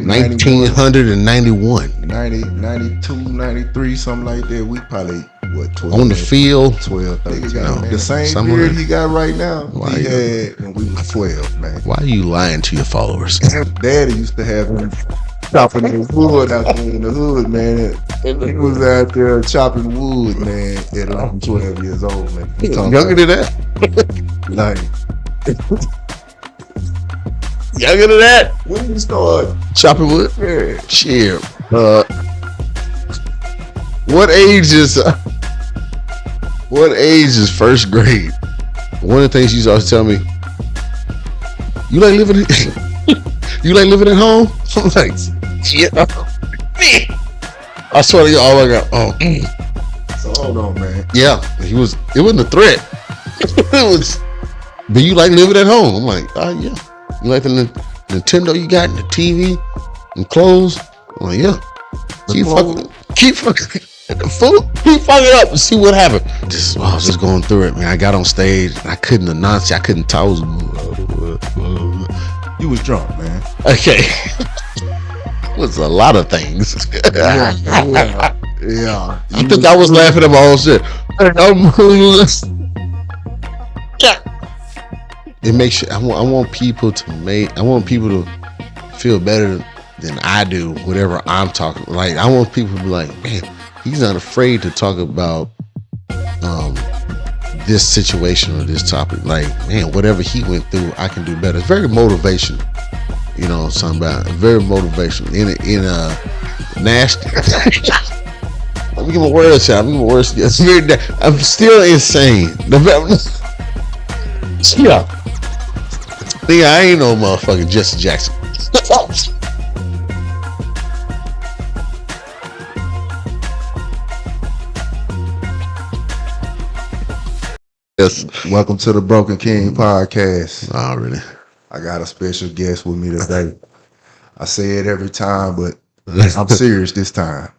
1991. 92, 93, something like that. We probably, what, 12? On the field. 12, 13. No, the same somewhere. beard he got right now, Why he you- had when we was 12, man. Why are you lying to your followers? Daddy used to have him chopping the wood out there in the hood, man. He was out there chopping wood, man, at 11, 12 years old, man. Younger than that? Like, Younger than that? when you start, Chopping wood? yeah. Shit. What age is first grade? One of the things you always tell me, you like living at home? I'm like, yeah. I swear to you, oh my God. Oh. So hold on, man. Yeah. It wasn't a threat. It was, do you like living at home? I'm like, yeah. You like the Nintendo you got and the TV and clothes? I'm like, yeah. Keep fucking the food. Keep fucking up and see what happened. I was just going through it, man. I got on stage. I couldn't announce it. I couldn't talk. You was drunk, man. Okay. It was a lot of things. Yeah. I think I was laughing at my own shit. It makes you. I want people to feel better than I do. Whatever I'm talking, like I want people to be like, man, he's not afraid to talk about this situation or this topic. Like, man, whatever he went through, I can do better. It's very motivational. You know, something about very motivational. In a nasty. Let me give my word shot. It's very. I'm still insane. Yeah. Nigga, I ain't no motherfucking Jesse Jackson. Yes. Welcome to the Broken King podcast. Already. I got a special guest with me today. I say it every time, but I'm serious this time.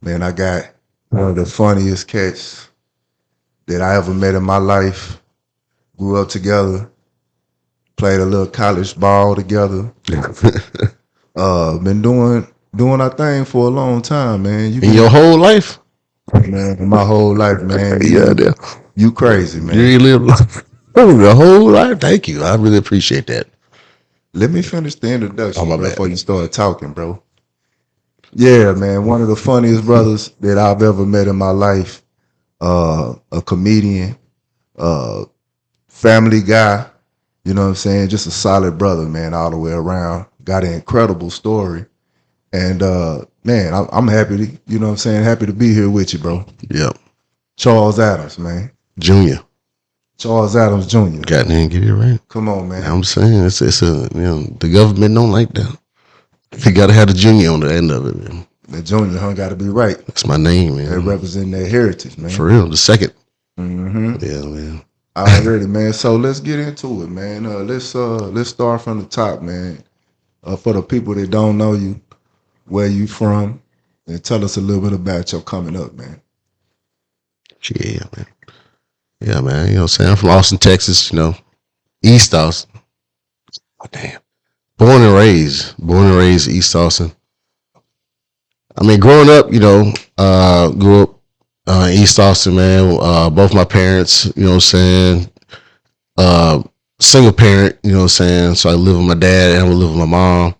Man, I got one of the funniest cats that I ever met in my life. Grew up together. Played a little college ball together. Been doing our thing for a long time, man. In your whole life? Man, my whole life, man. Yeah, You crazy, man. you ain't lived the whole life. Thank you. I really appreciate that. Let me finish the introduction my bad. before you start talking, bro. Yeah, man. One of the funniest brothers that I've ever met in my life. A comedian, family guy. You know what I'm saying? Just a solid brother, man, all the way around. Got an incredible story. And man, I'm happy to, you know what I'm saying, happy to be here with you, bro. Yep. Charles Adams, man. Junior. Charles Adams Jr. Got to get it right. Come on, man. I'm saying it's a the government don't like that. You gotta have the junior on the end of it, man. The junior, got to be right. That's my name, They man. represent their heritage, man. For real, the second. Mm-hmm. Yeah, man. Already, man. So let's get into it, man. Let's start from the top, man. For the people that don't know you, where you from, and tell us a little bit about your coming up, man. Yeah, man. Yeah, man. You know what I'm saying? I'm from Austin, Texas, East Austin. Oh, damn. Born and raised East Austin. I mean, growing up, grew up in East Austin, man. Both my parents, you know what I'm saying? Single parent, you know what I'm saying? So I live with my dad and I live with my mom.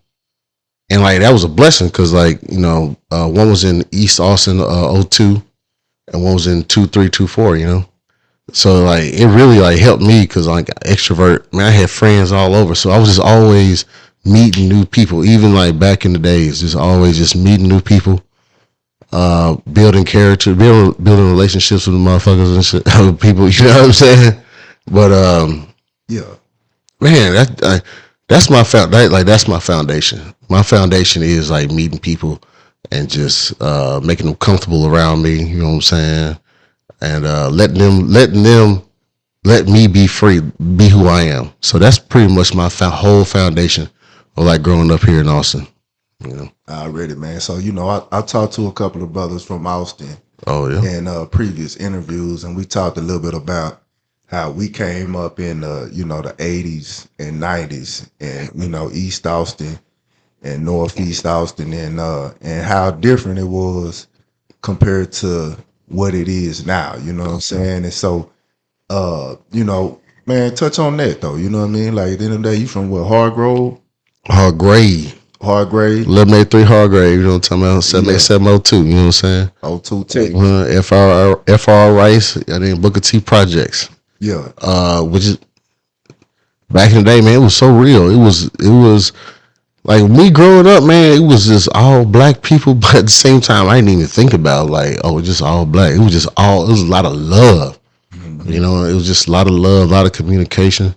And like that was a blessing because one was in East Austin 02 and one was in 2324, So like it really like helped me because like extrovert, man, I had friends all over. So I was just always meeting new people, even like back in the days, just always just meeting new people, building character, building relationships with the motherfuckers and shit, with people, you know what I'm saying? But Yeah. man, that's my that's my foundation. My foundation is like meeting people and just making them comfortable around me, you know what I'm saying? And letting them let me be free, be who I am. So that's pretty much my whole foundation of like growing up here in Austin. Already, man. So I talked to a couple of brothers from Austin. Oh yeah. In previous interviews, and we talked a little bit about how we came up in the 80s and 90s, and East Austin and Northeast Austin, and how different it was compared to what it is now. You know what I'm saying? And so, you know, man, touch on that though. You know what I mean? Like at the end of the day, you from what, Hargrove? Hargrave. Hargrave? 1183 Hargrave, you know what I'm talking about? 78702, you know what I'm saying? 02 Tech. FR Rice, I think Booker T Projects. Yeah. Which is back in the day, man, it was so real. It was like me growing up, man, it was just all black people, but at the same time, I didn't even think about like, oh, just all black. It was a lot of love. You know, it was just a lot of love, a lot of communication.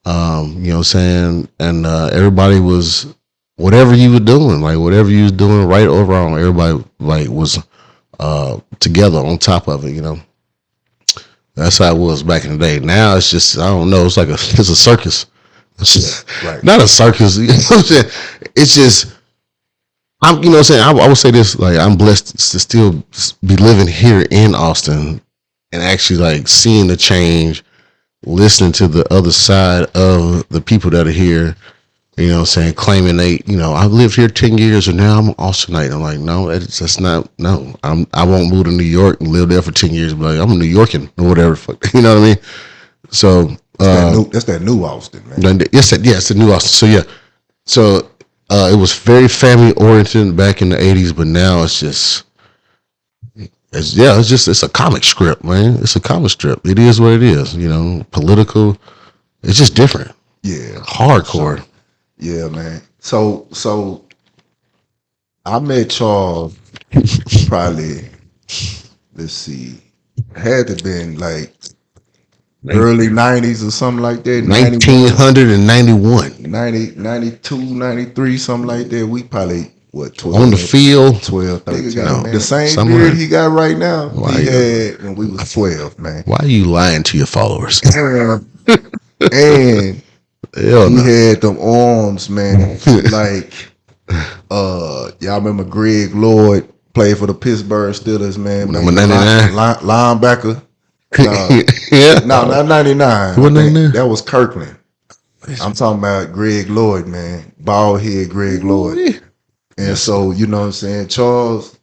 You know what I'm saying? And everybody was whatever you were doing, like whatever you was doing, right or wrong, everybody like was together on top of it, you know. That's how it was back in the day. Now it's just, I don't know, it's a circus. Right. Not a circus. You know what I'm saying? It's just, you know what I'm saying? I would say this, like, I'm blessed to still be living here in Austin and actually like seeing the change, listening to the other side of the people that are here, you know what I'm saying, claiming I've lived here 10 years and now I'm an Austinite. I'm like, no, that's not, no. I won't move to New York and live there for 10 years, but like, I'm a New Yorkan or whatever. You know what I mean? So, that's that new Austin, man. It's the new Austin. So yeah, so it was very family oriented back in the 80s, but now it's a comic strip, man. It's a comic strip. It is what it is, you know, political. It's just different. Yeah. Hardcore. Yeah, man. So I met Charles probably, let's see, had to been like early 90s or something like that. 1991. 92, 93, something like that. We probably, 12? On the field. 12, 13. No, the same somewhere. beard he got right now, Why he had when we was 12, man. Why are you lying to your followers? And Hell he no. had them arms, man. Like, y'all remember Greg Lloyd played for the Pittsburgh Steelers, man. Number 99? Linebacker. Yeah. No, not 99. What 99? That was Kirkland. I'm talking about Greg Lloyd, man. Bald head Greg Lloyd. And so, you know what I'm saying, Charles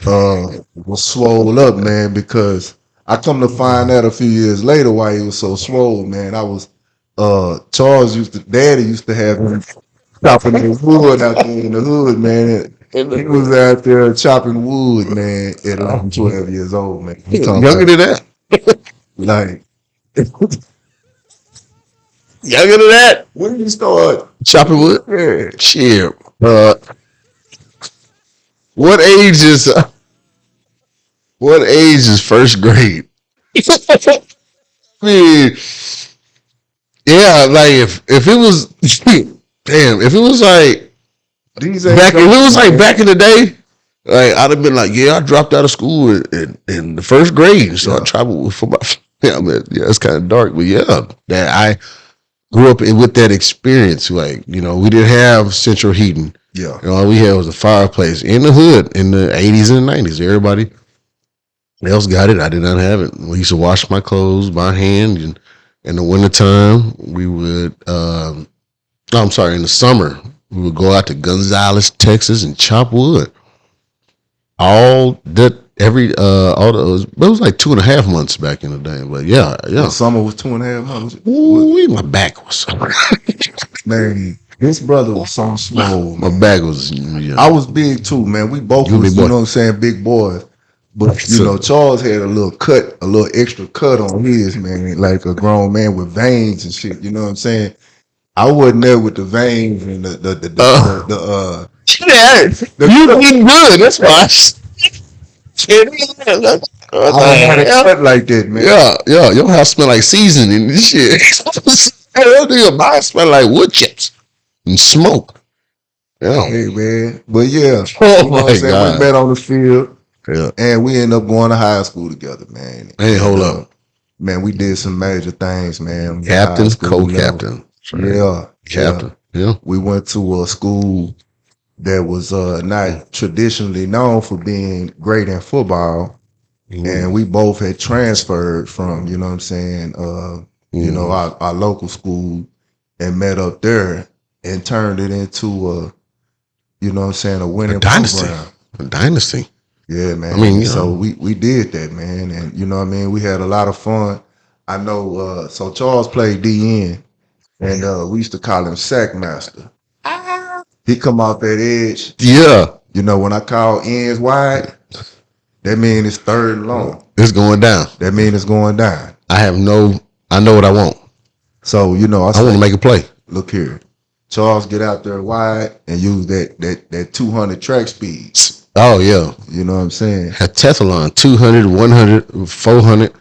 was swole up, man, because I come to find out a few years later why he was so swole, man. Charles Daddy used to have him chopping the wood out there in the hood, man. He was out there chopping wood, man, at 11, 12 years old, man. Younger than that. Like, Younger than that. when did you start? Chopping wood? Yeah. Shit. What age is first grade? I mean, yeah, like if it was damn, if it was like back in the day, like I'd have been like, yeah, I dropped out of school in the first grade, so I traveled for my it's kind of dark, but yeah, that I grew up with that experience. Like, you know, we didn't have central heating. Yeah. You know, all we had was a fireplace in the hood in the 80s and 90s. Everybody else got it. I did not have it. We used to wash my clothes by hand. And in the wintertime, we would, in the summer, we would go out to Gonzales, Texas and chop wood. It was like 2.5 months back in the day. But yeah. The summer was 2.5 months. Ooh, my back was Man, this brother was so small. My back was. Yeah. I was big too, man. We both was, you know what I'm saying, big boys. But you know, Charles had a little extra cut on his, man, like a grown man with veins and shit. You know what I'm saying? I wasn't there with the veins and You eat good. That's why. I had a cut like that, man. Yeah. Your house smell like seasoning and shit. Mine smell like wood chips and smoke. Yeah. Hey, man. But yeah, Oh you know my what I'm saying? God. We met on the field. Yeah. And we ended up going to high school together, man. Hey, hold up. Man, we did some major things, man. Captain, co-captain. Yeah. Captain. Yeah. We went to a school that was not traditionally known for being great in football. Mm-hmm. And we both had transferred from, you know what I'm saying, you know, our local school and met up there and turned it into you know what I'm saying, a winning dynasty. program. A dynasty. Yeah, man. I mean, you so know. we did that, man, and you know what I mean. We had a lot of fun. I know. So Charles played DN, and we used to call him Sack Master. He come off that edge. Yeah. You know, when I call ends wide, that mean it's third and long. It's going down. That mean it's going down. I know what I want. So you know, I want to make a play. Look here, Charles, get out there wide and use that 200 track speed. Oh yeah. You know what I'm saying? Had Tethalon 200, 100, 400.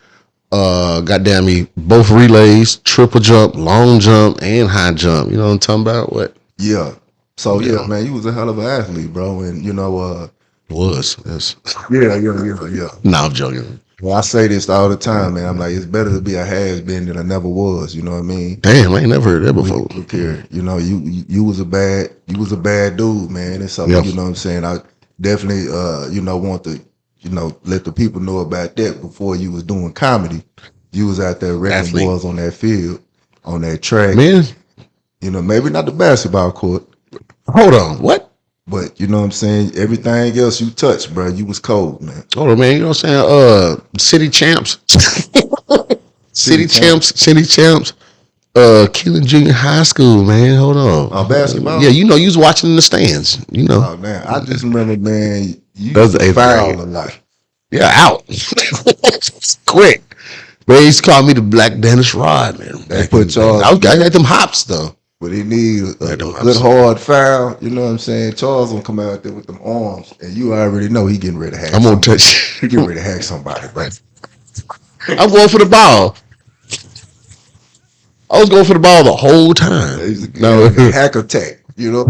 Goddamn me, both relays, triple jump, long jump, and high jump. You know what I'm talking about? What? Yeah. So yeah, man, you was a hell of an athlete, bro. And you know, Was. Yes. yeah. No, I'm joking. Well, I say this all the time, man. I'm like, it's better to be a has been than a never was. You know what I mean? Damn, I ain't never heard that before. Look here, you know, you was a bad dude, man. And so Yeah. you know what I'm saying. I definitely, you know, want to, you know, let the people know about that before you was doing comedy. You was out there wrecking Athlete. boys on that field, on that track. Man, You know, maybe not the basketball court, hold on. What? but you know what I'm saying. Everything else you touched, bro, you was cold, man. Hold on, man. You know what I'm saying? City champs. City champs. Keelan Junior High School, man. Hold on. Basketball? Yeah, you know, you was watching in the stands. You know. Oh man, I just remember, man, you That was the eighth foul grade. a lot. Yeah, out. Quick. But they used to call me the Black Dennis Rod, man. They put Charles, I got them hops though. but he need a Like them good hops. hard foul. You know what I'm saying? Charles gonna come out there with them arms, and you already know he getting ready to hack. I'm gonna somebody. touch. He getting ready to hack somebody, right? I'm going for the ball. I was going for the ball the whole time. He's a No. hack attack. You know,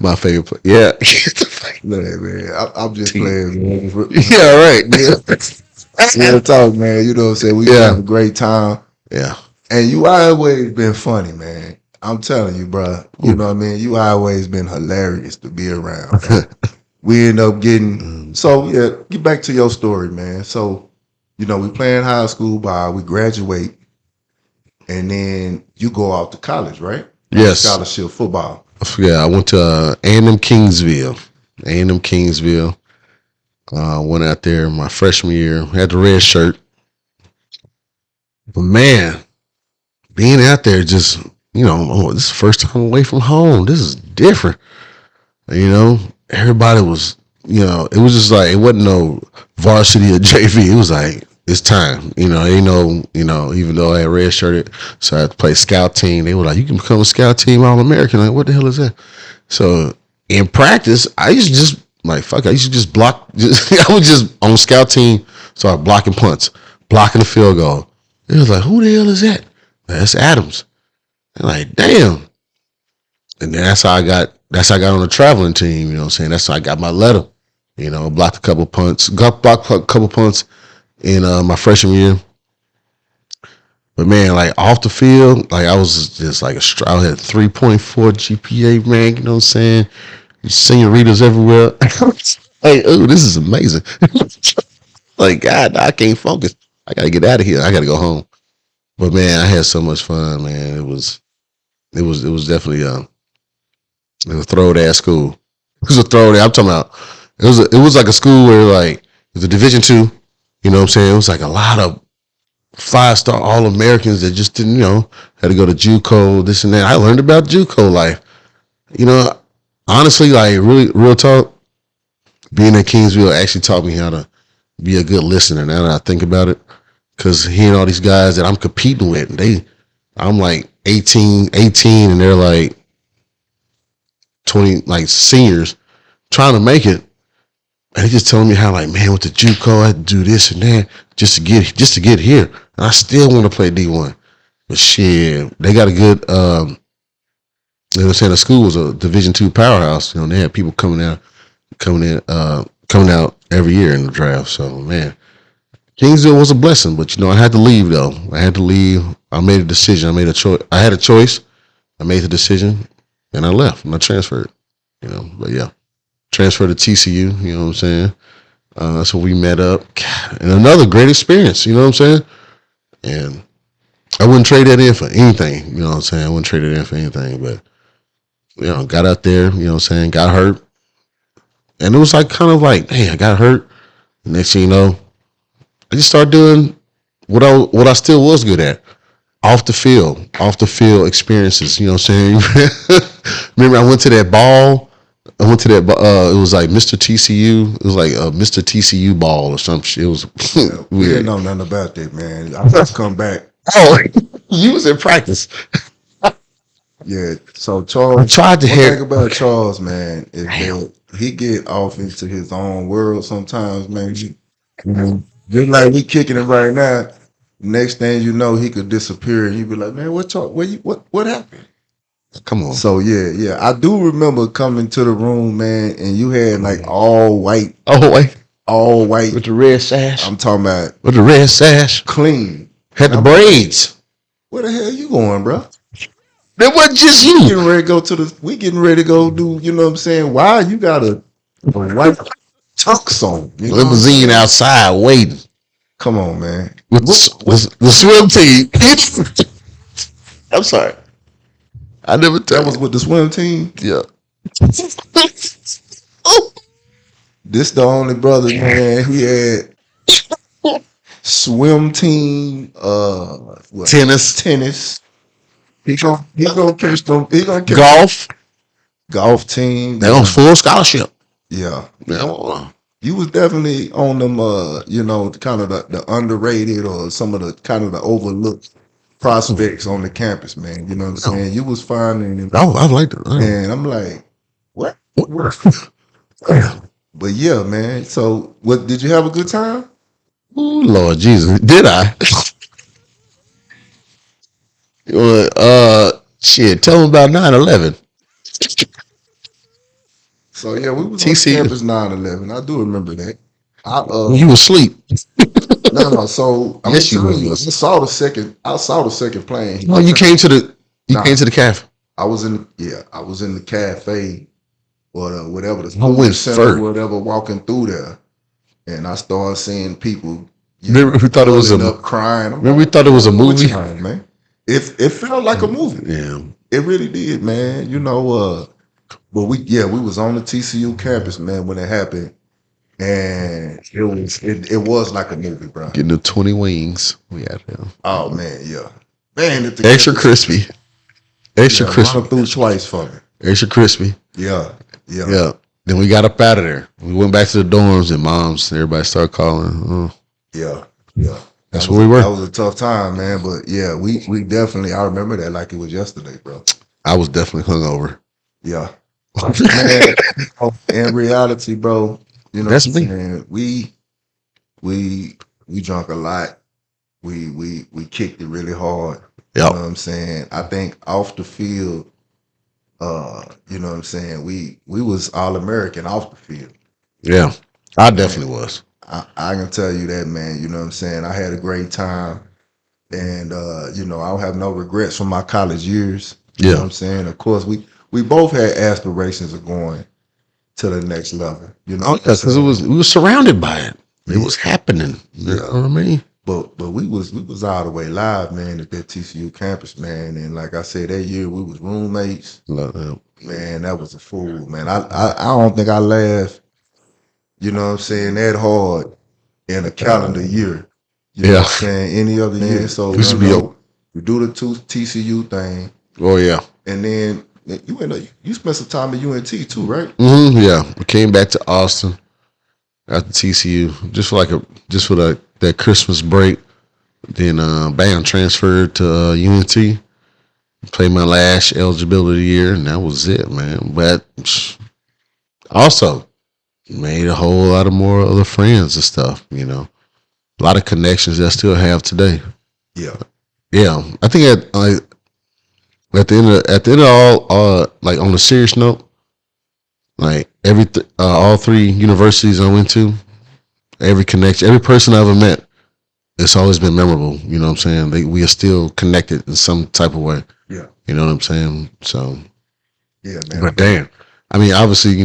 My favorite play. Yeah. look at man. I'm just playing. Man. Yeah, right. Real talk, man. You know what I'm saying? We Yeah. have a great time. Yeah. And you always been funny, man. I'm telling you, bro. You know what I mean? You always been hilarious to be around. Man. We end up getting so yeah. Get back to your story, man. So you know we playing high school ball. We graduate, and then you go off to college, right? Yes. Scholarship football. Yeah, I went to A&M Kingsville. A&M Kingsville. Went out there my freshman year. Had the red shirt. But man, being out there just, you know, oh, this is the first time away from home. This is different. You know, everybody was, you know, it was just like, it wasn't no varsity or JV. It was like, it's time. You know, ain't no, you know, even though I had red shirted, so I had to play scout team. They were like, you can become a scout team All-American. Like, what the hell is that? So in practice, I used to just, like, fuck, I used to just block. I was just on scout team, so I was blocking punts, blocking the field goal. It was like, who the hell is that? That's Adams. And like, damn. And then that's how I got on the traveling team, you know what I'm saying? That's how I got my letter. You know, blocked a couple punts, blocked a couple punts in my freshman year. But man, like off the field, like I was just like I had 3.4 GPA, man, you know what I'm saying? Senoritas everywhere. Like, oh, this is amazing. Like, God, I can't focus. I gotta get out of here. I gotta go home. But man, I had so much fun, man. It was definitely it was a throwback school. It was a throwback. I'm talking about it was like a school where like it was a Division II. You know what I'm saying? It was like a lot of 5-star All-Americans that just didn't, you know, had to go to JUCO, this and that. I learned about JUCO life. You know, honestly, like really real talk, being at Kingsville actually taught me how to be a good listener now that I think about it. Cause hearing all these guys that I'm competing with, I'm like 18 and they're like 20, like seniors trying to make it. And they just telling me how like, man, with the JUCO, I had to do this and that just to get here. And I still want to play D1. But shit, they got a good, they were saying the school was a Division II powerhouse. You know, they had people coming out every year in the draft. So man, Kingsville was a blessing, but you know, I had to leave though. I had to leave. I made a decision. I made a choice. I had a choice. I made the decision and I left and I transferred, you know, but yeah, transferred to TCU, you know what I'm saying? That's where we met up. And another great experience, you know what I'm saying? And I wouldn't trade that in for anything, you know what I'm saying? I wouldn't trade it in for anything, but got out there, got hurt. And it was like kind of like, hey, I got hurt. Next thing you know, I just started doing what I still was good at. Off the field experiences, you know what I'm saying? Remember I went to that ball. I went to that it was like Mr. TCU. It was like a Mr. TCU ball or some shit. It was We weird. didn't know nothing about that, man. I just come back. Oh, you was in practice. Yeah. So I Charles, tried to one hear. thing about Charles, man, is that he get off into his own world sometimes, man. Just like we kicking it right now. Next thing you know, he could disappear, and you be like, "Man, what happened?" Come on. So yeah, I do remember coming to the room, man, and you had like Oh wait, all white. with the red sash. I'm talking about With the red sash. clean. Had the I'm- braids. Where the hell you going, bro? It wasn't just We you. getting ready to go to the. We getting ready to go do. You know what I'm saying? Why you got a white tux on? You know what I'm Limousine saying? outside waiting Come on, man. with the swim team. I'm sorry. I never That told was with the swim team. you. This the only brother, man. He had swim team. What? Tennis. He gonna catch them. He gonna catch golf team. They on full scholarship. Yeah. Yeah. You was definitely on them, kind of the underrated or some of the kind of the overlooked prospects on the campus, man. You know what I'm saying? You was finding them, Oh, I liked it. and I'm like, what? Yeah. But yeah, man. So, what did you have a good time? Oh, Lord Jesus. Did I? Shit, tell them about 9/11. So yeah, we was TCU. on campus 9/11. I do remember that. You was asleep. No. So I'm Yes, you telling you, I was. saw the second plane. Oh, you came to the cafe. I was in the cafe or whatever the I went center, first. whatever, walking through there, and I started seeing people. Remember we thought it was pulling up, crying. I'm Remember we thought it was a "What movie? time, man? It felt like a movie. Yeah. It really did, man. But we was on the TCU campus, man, when it happened, and it was like a movie, bro. Getting the 20 wings. We had them. Oh man, yeah, man. If the Extra campus- crispy. Extra yeah, crispy. run through twice for me. Extra crispy. Yeah. Yeah. Then we got up out of there. We went back to the dorms and moms. Everybody started calling. Oh, Yeah. that's That where we were. That was a tough time, man. But yeah, we definitely. I remember that like it was yesterday, bro. I was definitely hungover. Yeah. Man, in reality, bro, That's what I'm me. saying? We drank a lot. We kicked it really hard. You know Yep. what I'm saying? I think off the field, you know what I'm saying, we was all American off the field. Yeah. I definitely was. I can tell you that, man. You know what I'm saying? I had a great time. And I don't have no regrets from my college years. You know what I'm saying? Of course, we both had aspirations of going to the next level. You know, Oh, yeah, because we were surrounded by it. It was happening. You know what I mean? But we was all the way live, man, at that TCU campus, man. And like I said, that year we was roommates. Man, that was a fool, man. I don't think I laughed, you know what I'm saying, that hard in a calendar year. You know what I'm saying? Any other year. So We should be we do the TCU thing. Oh, yeah. And then you spent some time at UNT too, right? Yeah. We came back to Austin after TCU just for that Christmas break. Then bam, transferred to UNT. Played my last eligibility year, and that was it, man. But also made a whole lot of more other friends and stuff, you know. A lot of connections that I still have today. Yeah. Yeah. I think at the end of all, like on a serious note, like all three universities I went to, every connection, every person I ever met, it's always been memorable. You know what I'm saying? We are still connected in some type of way. Yeah. You know what I'm saying? So, yeah, man. But damn, I mean, obviously,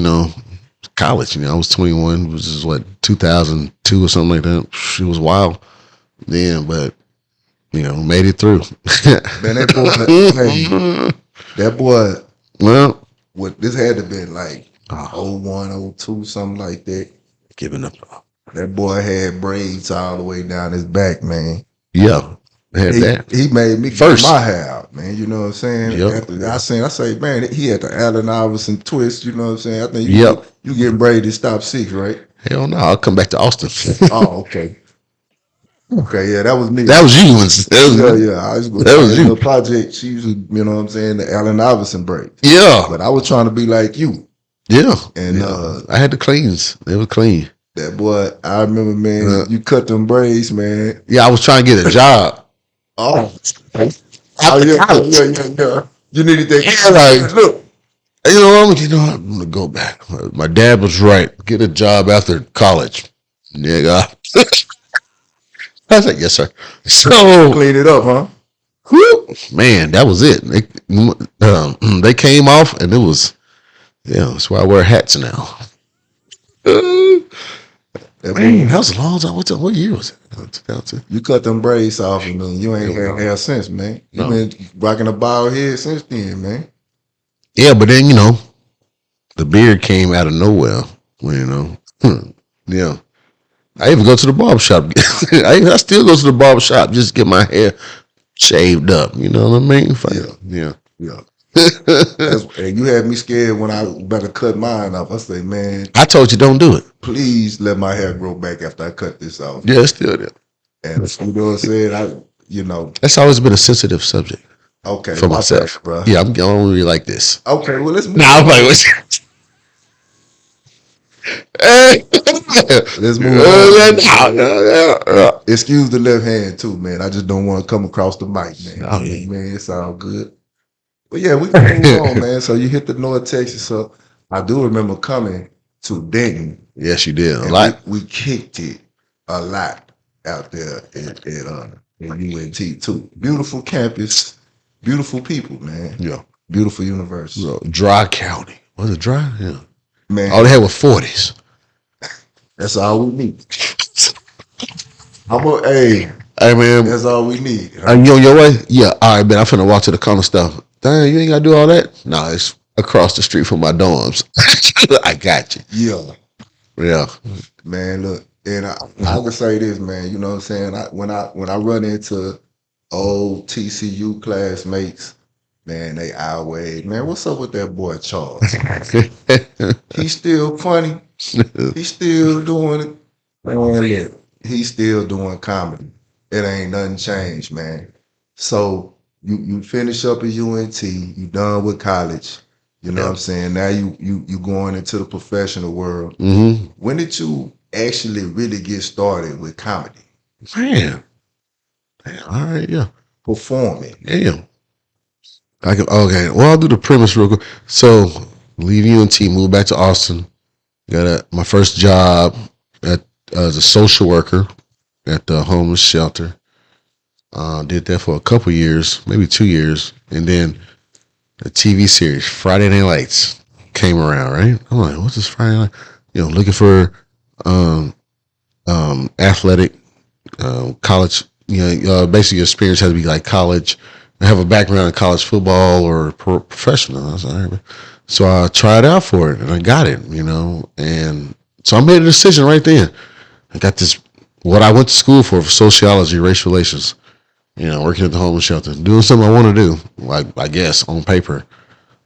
college. I was 21, which is 2002 or something like that. It was wild then, but made it through. Man, that boy. Well, what this had to been like Oh, 01, 02, something like that. giving up. That boy had braids all the way down his back, man. Yeah, had that He made me get first. my hair out, man. You know what I'm saying? Yep. I say, man, he had the Allen Iverson twist. You know what I'm saying? I think Yep. you getting braided stop 6, right? Hell no, I'll come back to Austin. Oh, okay. Okay, yeah, that was me. That was you. I was That was you. the project. She used to, you know what I'm saying, the Allen Iverson break. Yeah. But I was trying to be like you. Yeah. And I had the cleans. They were clean. that boy, I remember, man, you cut them braids, man. Yeah, I was trying to get a job. Oh, After college. yeah. You needed that. Yeah, like, Look, I'm gonna go back. My dad was right. Get a job after college. Nigga. I was like, yes, sir. So clean it up, huh? whew, man, that was it. They came off and it was, yeah, that's why I wear hats now. Man, that was a long time. What year was it? 2002. You cut them braids off and then you ain't had hair since, man. You No. been rocking a bald head since then, man. Yeah, but then, the beard came out of nowhere. Well, yeah. I even go to the barber shop. I still go to the barber shop just to get my hair shaved up. You know what I mean? Yeah. And you had me scared when I better cut mine off. I say, man, I told you don't do it. please let my hair grow back after I cut this off. Yeah, it's still there. And you know what I'm saying? That's always been a sensitive subject Okay, for myself. bro. Yeah, I'm only like this. Okay, well let's move. Nah, I'm like, what's Hey. Let's move on. Yeah. Excuse the left hand too, man. I just don't want to come across the mic, man. Oh, yeah. Man, it's all good. But yeah, we can move on, man. So you hit the North Texas. So I do remember coming to Denton. Yes, you did. A And lot. we kicked it a lot out there at UNT too. Beautiful campus, beautiful people, man. Yeah. Beautiful university. So, Dry County. Was it dry? Yeah. Man, All they had were 40s. that's all we need. Hey, man. that's all we need. You on your way? Yeah. All right, man. I'm finna walk to the corner stuff. Dang, you ain't gotta do all that? No, it's across the street from my dorms. I got you. Yeah. Yeah. Man, look, and I can say this, man. You know what I'm saying? When I run into old TCU classmates, man, they outweigh. Man, what's up with that boy Charles? He's still funny. He's still doing it. Man, look, he's still doing comedy. It ain't nothing changed, man. So you finish up at UNT, you done with college. You know what I'm saying? Now you going into the professional world. Mm-hmm. When did you actually really get started with comedy? Man. All right, yeah. Performing. Damn. Okay. Well, I'll do the premise real quick. So, leave UNT, move back to Austin. Got my first job as a social worker at the homeless shelter. Did that for a couple years, maybe 2 years, and then the TV series Friday Night Lights came around. Right? I'm like, what's this Friday Night? Looking for athletic college. Basically, your experience has to be like college. I have a background in college football or professional. I was like, all right. So I tried out for it and I got it, and so I made a decision right then. I got this, what I went to school for sociology, race relations, working at the homeless shelter, doing something I want to do, like, I guess, on paper.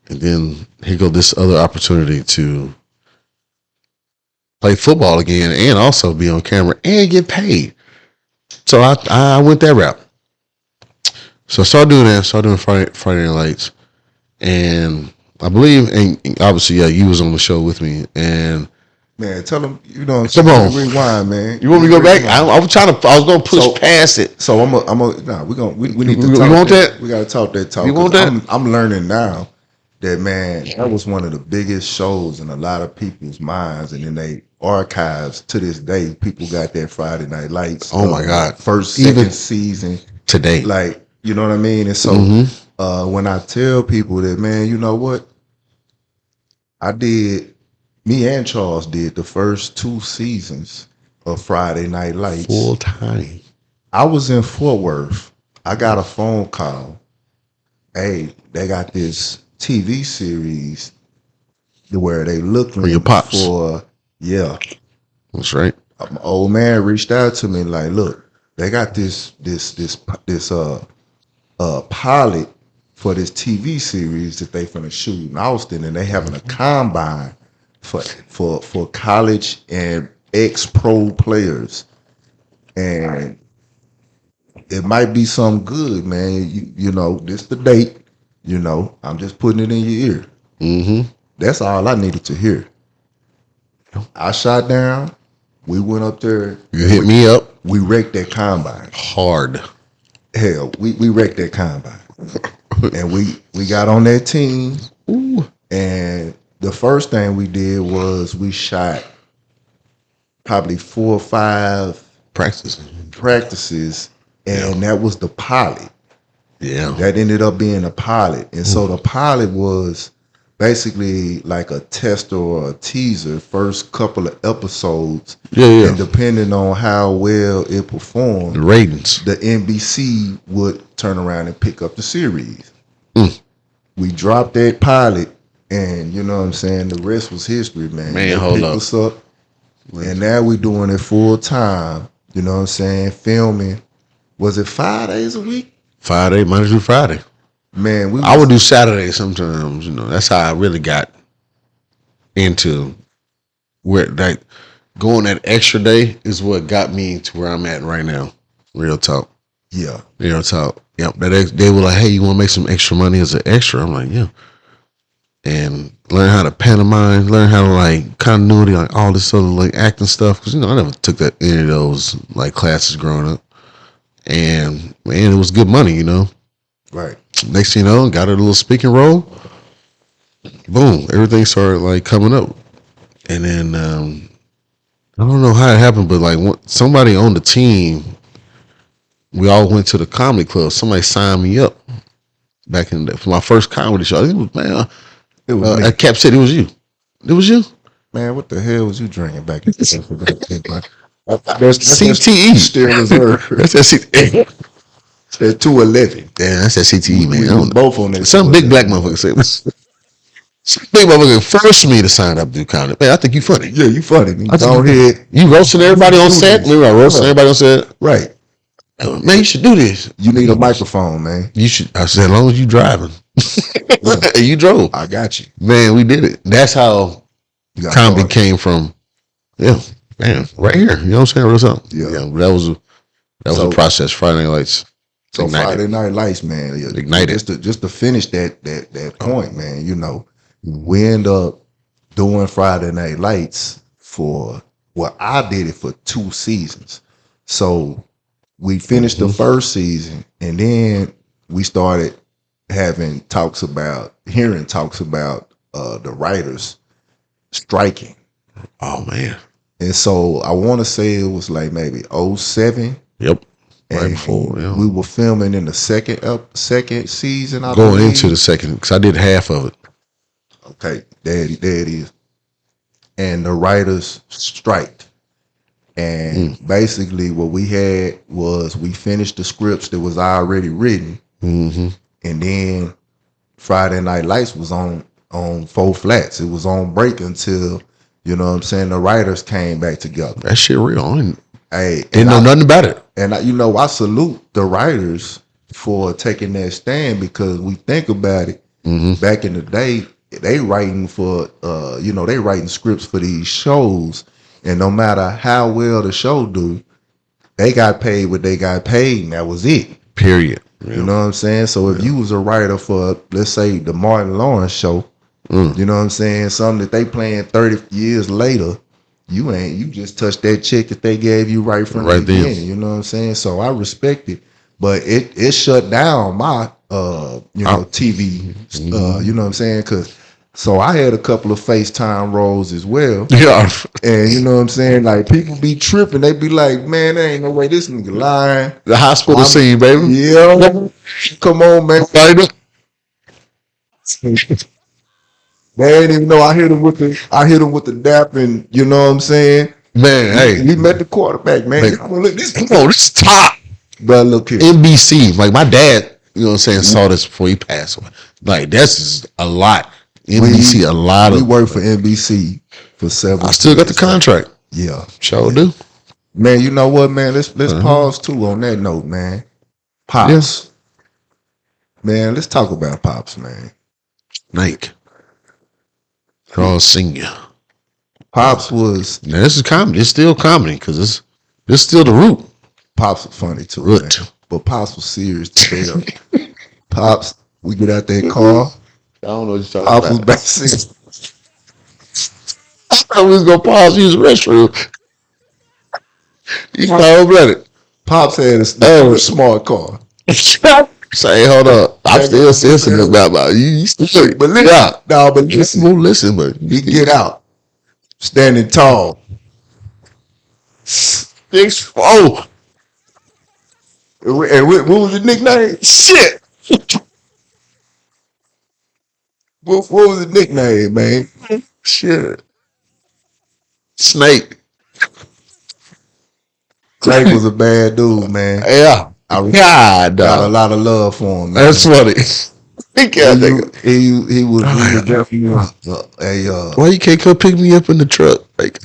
And then here go this other opportunity to play football again and also be on camera and get paid. So I went that route. So I started doing that. Started doing Friday Night Lights, and I believe, and obviously, yeah, you was on the show with me. And man, tell them, come on, rewind, man. You want me to go back? I was going to push past it. So we need to You talk. want that? We got to talk that talk. You want that? I'm learning now that, man, that was one of the biggest shows in a lot of people's minds, and in they archives to this day. People got that Friday Night Lights. Oh my God! Second season today. Like, you know what I mean? And so when I tell people that, man, you know what? Me and Charles did the first 2 seasons of Friday Night Lights. Full time. I was in Fort Worth. I got a phone call. Hey, they got this TV series where they looking For your pops. for. Yeah, That's right. my old man reached out to me like, look, they got this pilot for this TV series that they finna shoot in Austin, and they having a combine for college and ex-pro players, and it might be some good, man. You know, this the date. You know, I'm just putting it in your ear. Mm-hmm. That's all I needed to hear. I shot down. We went up there. You hit me up We wrecked that combine. hard. Hell, we wrecked that combine. And we got on that team. Ooh. And the first thing we did was we shot probably 4 or 5 Practice. practices, and that was the pilot. Yeah. That ended up being a pilot. And so the pilot was basically like a tester or a teaser, first couple of episodes. Yeah. And depending on how well it The performed, ratings. the NBC would turn around and pick up the series. Mm. We dropped that pilot, and you know what I'm saying, the rest was history, man. Man, They hold picked up. us up, and now we doing it full time. You know what I'm saying? Filming. Was it 5 days a week? Friday, Monday through Friday. Man, we I would do Saturday sometimes. You know, that's how I really got into where like going that extra day is what got me to where I'm at right now. Real talk. yeah. Real talk. Yep. They were like, hey, you want to make some extra money as an extra? I'm like, yeah. And learn how to pantomime, learn how to like continuity, like all this other like acting stuff. Cause you know, I never took any of those like classes growing up. And man, it was good money, you know. Right. Next thing you know, got a little speaking role. Boom, everything started like coming up. And then I don't know how it happened, but like somebody on the team, we all went to the comedy club. Somebody signed me up back in for my first comedy show. It was man. It was me. At Cap City. It was you. It was you. Man, what the hell was you drinking back in the day? That's CTE. Still reserved. That's that CTE. That's 211. Yeah, that's that CTE, man. We I was don't know. both on that. Some big black motherfucker said. Some big motherfucker forced me to sign up to do comedy. Man, I think you funny. Yeah, you funny. I Go think ahead. You roasting everybody on set. Remember I roasting everybody on set. Right. Man, you should do this. You need a microphone, man. You should. I said, as long as you driving. You drove. I got you. Man, we did it. That's how You got comedy started. came from. Yeah, man, right here. You know what I'm saying? What's up? Yeah. That was So- a process. Friday Night Lights. So Ignited. Friday Night Lights, man. Yeah, Ignited. Just to finish that point, man. You know, we end up doing Friday Night Lights for I did it for 2 seasons. So we finished the first season, and then we started hearing talks about the writers striking. Oh man. And so I want to say it was like maybe 07. Yep. Right And before. Yeah. we were filming in the second season. I Going believe. into the second, because I did half of it. Okay, there it is. And the writers striked. And basically what we had was we finished the scripts that was already written. Mm-hmm. And then Friday Night Lights was on 4 flats. It was on break until, you know what I'm saying, the writers came back together. That shit real. Hey, Didn't know nothing about it. And I salute the writers for taking that stand, because we think about it. Back in the day, they writing for they writing scripts for these shows, and no matter how well the show do, they got paid what they got paid, and that was it. Period. You know what I'm saying? So if you was a writer for, let's say, the Martin Lawrence show, you know what I'm saying, something that they playing 30 years later, you just touched that check that they gave you right from the beginning. then. You know what I'm saying? So I respect it, but it shut down my TV. You know what I'm saying? So I had a couple of FaceTime roles as well. Yeah. And you know what I'm saying? Like, people be tripping. They be like, man, there ain't no way this nigga lying. The hospital scene, baby. Yeah. Come on, man. They ain't even know I hit him with the dap, and you know what I'm saying? Man, hey. We met the quarterback, man. Man. Come on, look, this Come on, this is top. But look here. NBC. Like my dad, you know what I'm saying, saw this before he passed away. Like this is a lot. NBC a lot We of. worked for NBC for several. I still got the years. contract. Yeah, Sure do. man. You know what, man? Let's pause too on that note, man. Pops, Yes. man. Let's talk about Pops, man. Nike. Charles Senior. Pops was Now this is comedy. It's still comedy because it's still the root. Pops was funny too, Root. man. But Pops was serious to hell. Pops, we get out that car. I don't know what you're Pops was back six. I thought we was gonna pause. Use the restroom. You cold blooded. Pops had a smart car. Say, hold up. I'm still sensitive about you. Still, But listen, yeah. no, but Listen, listen, listen, but he get out, standing tall. 6'4". And what was the nickname? Shit. What was the nickname, man? Shit. Snake. Drake was a bad dude, man. Yeah. I God, got a dog. lot of love for him, man. That's funny. He was definitely a Why you can't come pick me up in the truck? Like,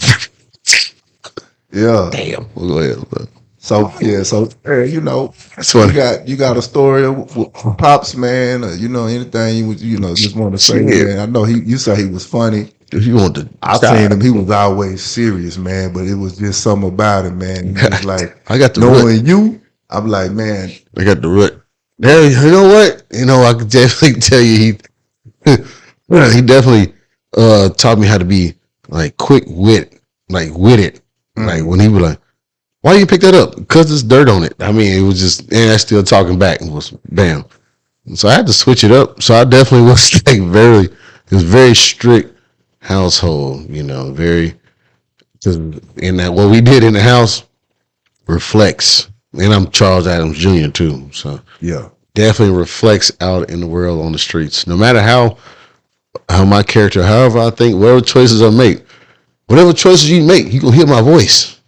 yeah. damn. We'll go ahead. Look. So you know, That's funny. you got a story with Pops, man. Or, you know, anything you would just want to say, Shit. man. I know you say he was funny. If you want to, I seen him. He was always serious, man. But it was just something about him, man. He was like, I got the root. knowing you, I'm like, man. I got the root. There, you know what? You know, I could definitely tell you he definitely taught me how to be like quick wit, like with it. Like when he was like, "Why you pick that up?" Because there's dirt on it. I mean, it was just, and I still talking back and was bam. So I had to switch it up. So I definitely was like it was very strict household. You know, very because in that what we did in the house reflects. And I'm Charles Adams Jr. too. So Yeah. definitely reflects out in the world on the streets. No matter how my character, however I think, whatever choices I make, whatever choices you make, you gonna hear my voice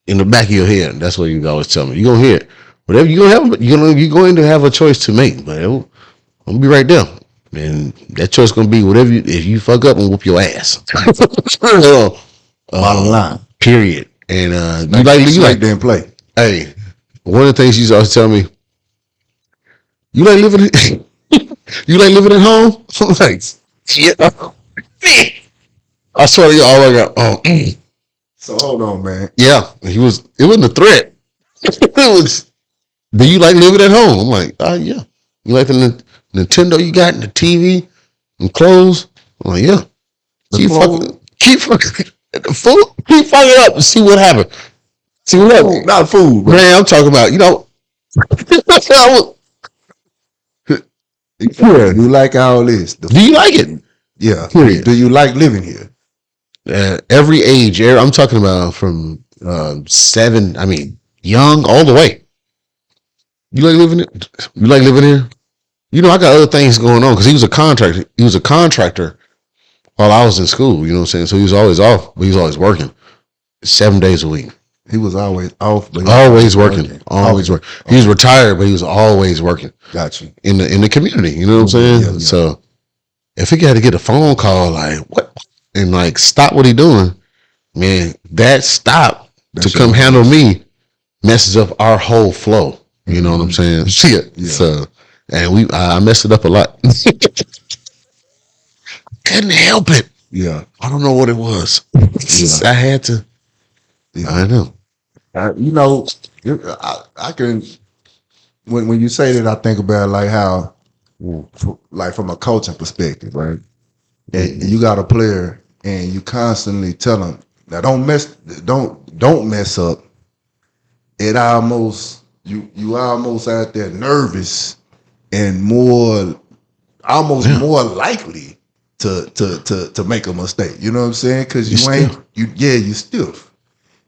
in the back of your head. That's what you always tell me. You gonna hear it. Whatever you gonna have, you're going to have a choice to make. But I'm gonna be right there, and that choice gonna be whatever. If you fuck up, and whoop your ass. Bottom line. Period. And you like didn't play. Hey, one of the things you always tell me, you like living at home? I'm like, yeah. I swear to you, all I got. So hold on, man. Yeah, it wasn't a threat. It was, do you like living at home? I'm like, yeah. You like the Nintendo you got and the TV and clothes? I'm like, yeah. Keep fucking the food. Keep fucking up and see what happens. See what happens. Not food, bro. Man, I'm talking about, You like all this? Do you like it? Yeah. Period. Do you like living here? Every age, I'm talking about from 7, young all the way. You like living it? You like living here? You know, I got other things going on because he was a contractor. He was a contractor while I was in school, you know what I'm saying? So he was always off, but he was always working 7 days a week. He was always off, but Always working. Always working. He was retired, but he was always working. Gotcha. In the community, you know what I'm saying? Yeah. So if he got to get a phone call, like what, and like stop what he doing, man, that stop to come handle me messes up our whole flow. You know what I'm saying? Yeah. So, and I messed it up a lot. Couldn't help it. Yeah. I don't know what it was. Yeah. I had to. Yeah. I know. You know, I can. When you say that, I think about like how, like from a coaching perspective, right? And you got a player, and you constantly tell them, "Now don't mess up." It almost you almost out there nervous and more likely to make a mistake. You know what I'm saying? Because you stiff.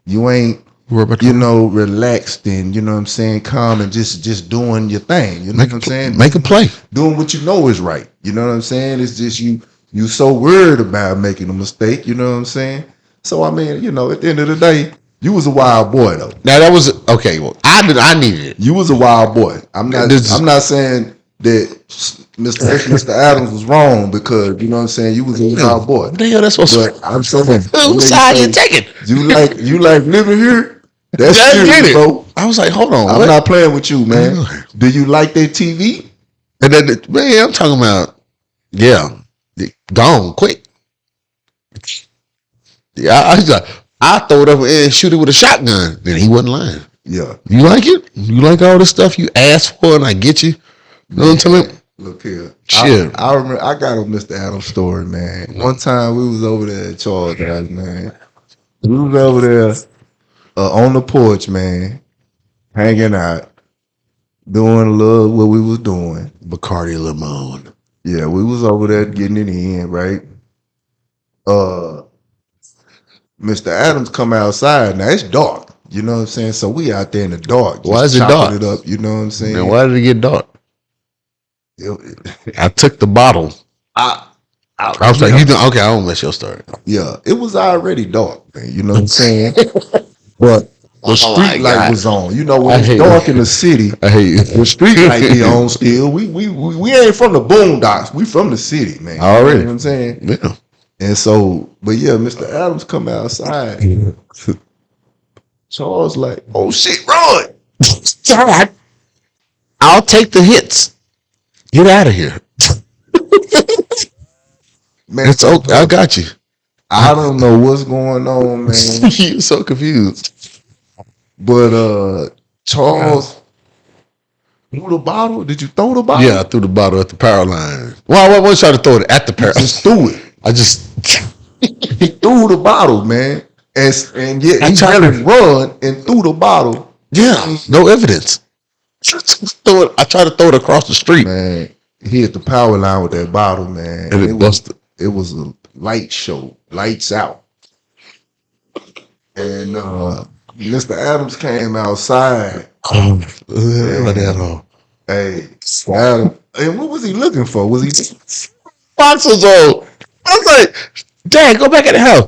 You ain't relaxed and you know what I'm saying, calm and just doing your thing. You know what I'm saying? Make a play. Doing what you know is right. You know what I'm saying? It's just you so worried about making a mistake, you know what I'm saying? So I mean, you know, at the end of the day, you was a wild boy though. Now that was okay. Well, I needed it. You was a wild boy. I'm not saying that Mr. Adams was wrong because you know what I'm saying. You was a wild boy. What the hell? That's supposed But I'm saying, whose side you taking? you like living here? That's I get serious, it. bro. I was like, hold on. I'm what? not playing with you, man. Do you like that TV? And then, man, I'm talking about, yeah, gone quick. Yeah, I throw it up and shoot it with a shotgun. Then he wasn't lying. Yeah. You like it? You like all the stuff you asked for and I get you? You know what I'm saying? Look here. Shit. I remember I got a Mr. Adams story, man. One time we was over there at Charles House, man. We was over there on the porch, man, hanging out, doing a little what we was doing. Bacardi Limon. Yeah, we was over there getting it in, right? Mr. Adams come outside. Now it's dark. You know what I'm saying? So we out there in the dark. Why is it chopping dark? It up, you know what I'm saying? Man, why did it get dark? I took the bottle. I was like, okay, I won't miss your story. Yeah, it was already dark, man. You know what I'm saying? But the street light was on. You know, when it's dark in the city, I hate you. the street light be on still. We ain't from the boondocks. We from the city, man. Already. You know what I'm saying? Yeah. And so, but yeah, Mr. Adams come outside. Charles like, oh shit, run! I'll take the hits. Get out of here. Man, It's okay. I got you. I don't know what's going on, man. You're so confused. But Charles threw the bottle. Did you throw the bottle? Yeah, I threw the bottle at the power line. Well, I wasn't trying to throw it at the power. Just threw it. I just He threw the bottle, man. And yeah, I he tried tried to- to run and threw the bottle. yeah, no evidence. Just throw it. I tried to throw it across the street. Man, he hit the power line with that bottle, man. And it busted. It was a light show, lights out. And Mr. Adams came outside. Oh, that Hey, Adam. And what was he looking for? Was he boxers on. I was like, Dad, go back in the house.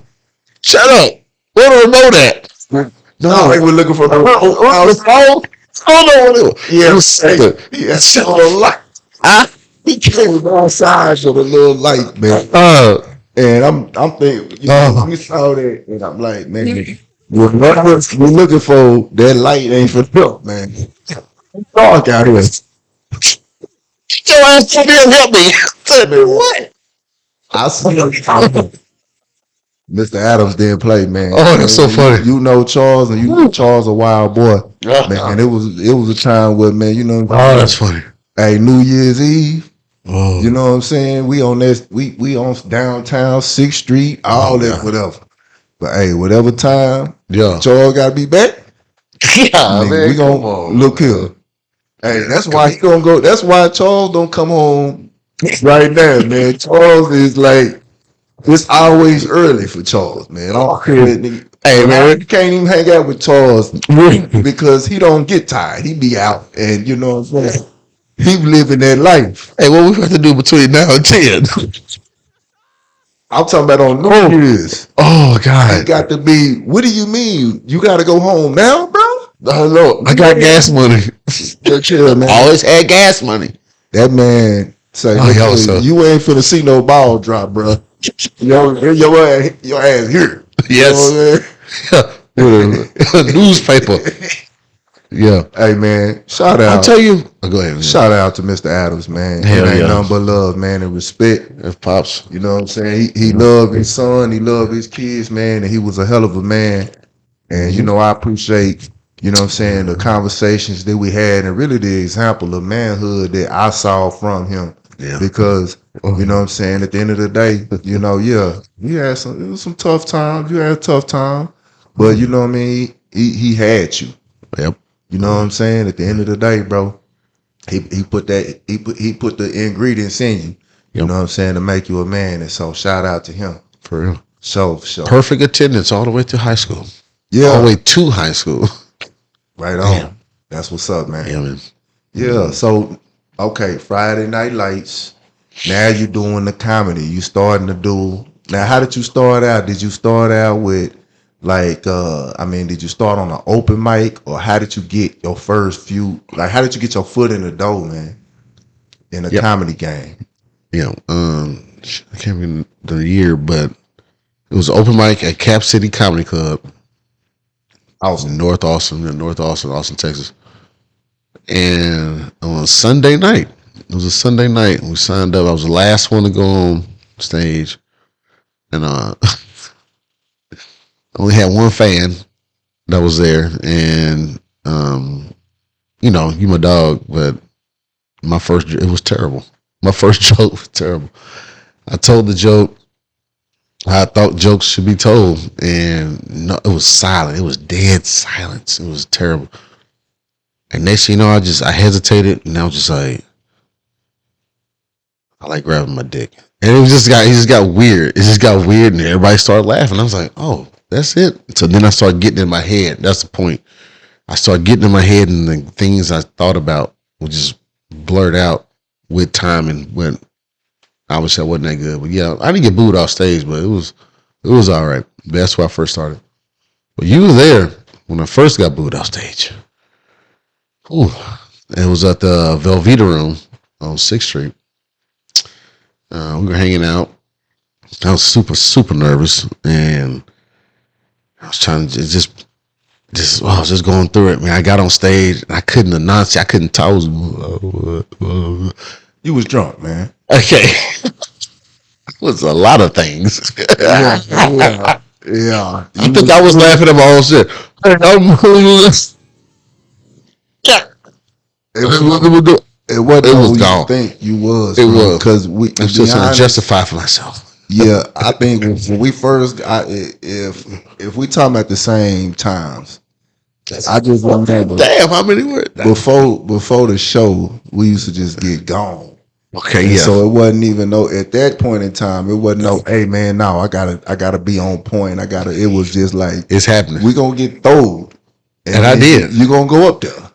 Shut up. Where the remote at? No, he was looking for the phone. Hold on. Yeah, It was second. he had a light. He came outside for the little light, man. And I'm thinking, you know, we saw that, and I'm like, man, we're looking for that light ain't for help, man. It's dark out here. Your ass still help me. What? I see Mr. Adams didn't play, man. Oh, that's so funny. You know Charles, and you know Charles a wild boy, man. And it was a time where, man, you know. Oh, that's funny. Hey, New Year's Eve. Oh. You know what I'm saying? We on this, we on downtown 6th Street, all that, whatever. But hey, whatever time, Yeah. Charles gotta be back. Yeah, Nigga, we gonna look here. Hey, that's why he gonna go. That's why Charles don't come home right now, man. Charles is like, it's always early for Charles, man. I don't care, nigga. Hey, man. You can't even hang out with Charles because he don't get tired. He be out, and you know what I'm saying. He living that life. Hey, what we have to do between now and 10? I'm talking about on New Year's. Oh, It God. got to be. What do you mean? You got to go home now, bro? No, I got gas money. Chill, man. Always had gas money. That man say, Oh, "Look, y'all so- you ain't finna see no ball drop, bro. Your ass here." Yes. You know what I'm saying? With a newspaper. Yeah. Hey, man. Shout out. I'll tell you. Oh, go ahead. Man. Shout out to Mr. Adams, man. Hell It ain't yeah. nothing but love, man, and respect. If Pops. You know what I'm saying? He loved his son. He loved his kids, man, and he was a hell of a man. And, you know, I appreciate, you know what I'm saying, the conversations that we had and really the example of manhood that I saw from him. Yeah. Because, you know what I'm saying, at the end of the day, you know, yeah, it was some tough times. You had a tough time. But, you know what I mean? He had you. Yep. You know what I'm saying? At the end of the day, bro, he put the ingredients in you. You know what I'm saying, to make you a man. And so shout out to him. For real. So Perfect attendance all the way to high school. yeah, All the way to high school. right on. Damn. That's what's up, man. Yeah, man. Yeah. So okay, Friday Night Lights. Now you doing the comedy. You starting to do. Now, how did you start out? Did you start out with like did you start on an open mic, or how did you get your first few, like how did you get your foot in the door, man? in a Yep. comedy game. Yeah. I can't remember the year, but it was open mic at Cap City Comedy Club. I was in North Austin, Texas. And on a Sunday night, it was a Sunday night. We signed up. I was the last one to go on stage. And I only had one fan that was there. And, you my dog, but it was terrible. My first joke was terrible. I told the joke how I thought jokes should be told. And no, it was silent. It was dead silence. It was terrible. And next thing you know, I hesitated, and I was just like, I like grabbing my dick. And it just got weird. It just got weird, and everybody started laughing. I was like, oh, that's it. So then I started getting in my head. That's the point. I started getting in my head, and the things I thought about would just blurt out with time. And when obviously I wasn't that good, but yeah, I didn't get booed off stage, but it was all right. That's where I first started. But you were there when I first got booed off stage. Ooh. It was at the Velveeta Room on 6th Street. We were hanging out. I was super, super nervous, and I was trying to I was just going through it, man. I got on stage, and I couldn't announce it. I couldn't talk. You was drunk, man. Okay. It was a lot of things. Yeah. I think I was laughing at my own shit. It wasn't It was who gone. you think you was. It was. Because I'm just trying to justify for myself. Yeah, I think when we first, if we talking at the same times, I just remember Damn, how many were there? before the show, we used to just get gone. Okay, And yeah. so it wasn't even at that point in time, it wasn't hey man, no, I gotta be on point. It was just like It's happening. we gonna get throwed. And I did. You gonna go up there.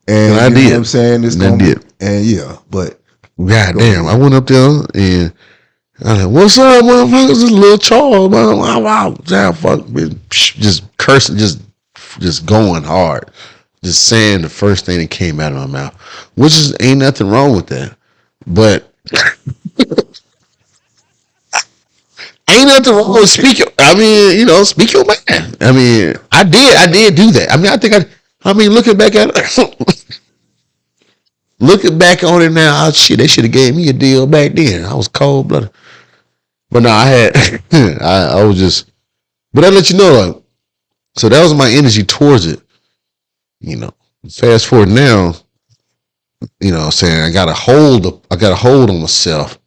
And I you did. know what I'm saying? It's And I gonna did. And yeah, but God damn, I went up there and I was like, what's up, motherfuckers? This little Charles, man. Wow, damn, fuck, bitch. Just cursing, just going hard. Just saying the first thing that came out of my mouth. Which is ain't nothing wrong with that. But ain't nothing wrong with speaking. I mean, speak your mind. I mean, I did do that. I mean, looking back at it, looking back on it now, shit, they should have gave me a deal back then. I was cold blooded. But no, I had, I was just, but I let you know, like, so that was my energy towards it. Fast forward now, saying I got a hold on myself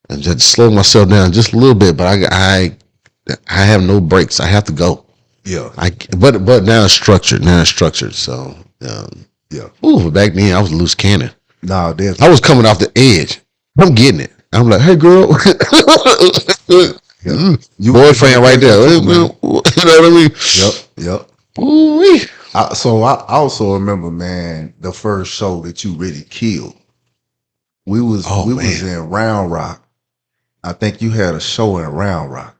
and just slow myself down just a little bit, but I have no breaks. I have to go. yeah, But now it's structured. So, yeah. ooh, back then I was a loose cannon. No, I was coming off the edge. I'm getting it. I'm like, hey girl, You boyfriend right there. You know what I mean? Yep. Ooh-wee. So I also remember, man, the first show that you really killed. We was in Round Rock. I think you had a show in Round Rock,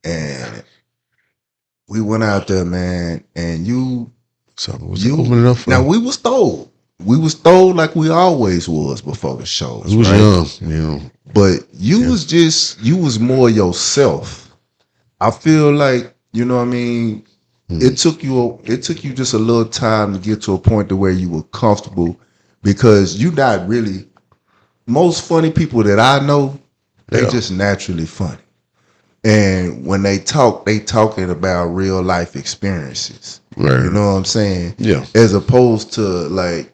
and we went out there, man. And So was you opening up for? now we was told. We was told like we always was before the shows. We was right? young, But you was more yourself. I feel like, you know what I mean? It took you just a little time to get to a point to where you were comfortable, because you not really, most funny people that I know, they just naturally funny. And when they talk, they talking about real life experiences. Right. You know what I'm saying? Yeah. As opposed to like,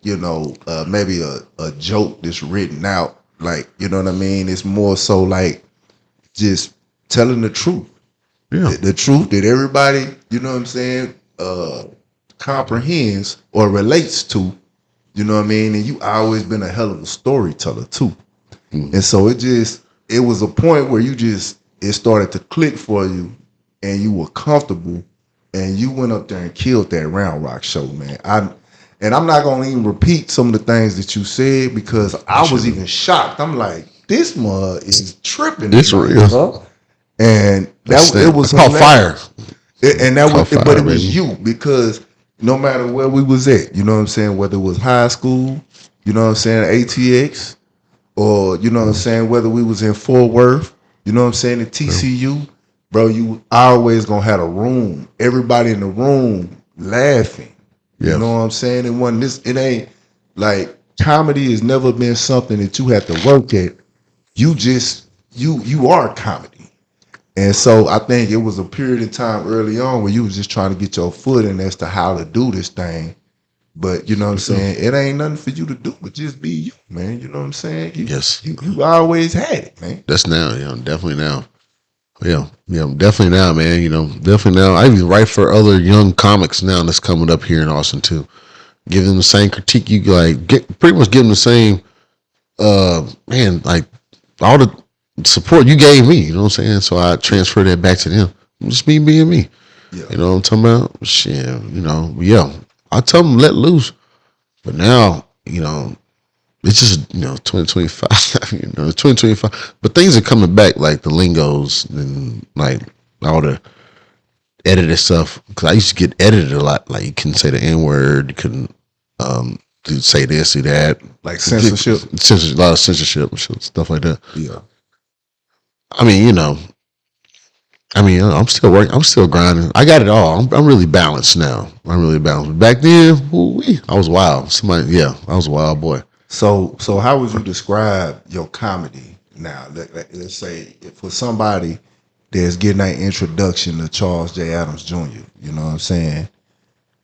maybe a joke that's written out. Like, you know what I mean? It's more so like just telling the truth. Yeah. The truth that everybody, you know what I'm saying, comprehends or relates to, you know what I mean? And you always been a hell of a storyteller too. And so it was a point where it started to click for you and you were comfortable and you went up there and killed that Round Rock show, man. I'm not gonna even repeat some of the things that you said because I was even shocked. I'm like, this mud is tripping. It's real. And it was called fire. And that was, Fire, but it was baby. you, because no matter where we was at, you know what I'm saying, whether it was high school, you know what I'm saying, ATX, or you know what I'm saying, whether we was in Fort Worth, you know what I'm saying, in TCU, bro, you always gonna have a room. Everybody in the room laughing. You Yeah. know what I'm saying? It ain't like comedy has never been something that you have to work at. You just you are comedy. And so I think it was a period of time early on where you was just trying to get your foot in as to how to do this thing. But you know what I'm saying? It ain't nothing for you to do but just be you, man. You know what I'm saying? Yes. You always had it, man. That's now, definitely now. Yeah, definitely now, man. Definitely now. I even write for other young comics now that's coming up here in Austin too. Give them the same critique you pretty much give them the same man, like all the support you gave me, you know what I'm saying? So I transfer that back to them. Just me being me. Yeah. You know what I'm talking about? Shit, I tell them let loose. But now, it's just, 2025, 2025. But things are coming back, like the lingos and like all the edited stuff. Because I used to get edited a lot. Like you couldn't say the N word, you couldn't say this, do that. Like censorship. A lot of censorship and stuff like that. Yeah. I'm still working. I'm still grinding. I got it all. I'm really balanced now. I'm really balanced. Back then, I was wild. I was a wild boy. So how would you describe your comedy now? Let's say for somebody that's getting that introduction to Charles J. Adams Jr., you know what I'm saying?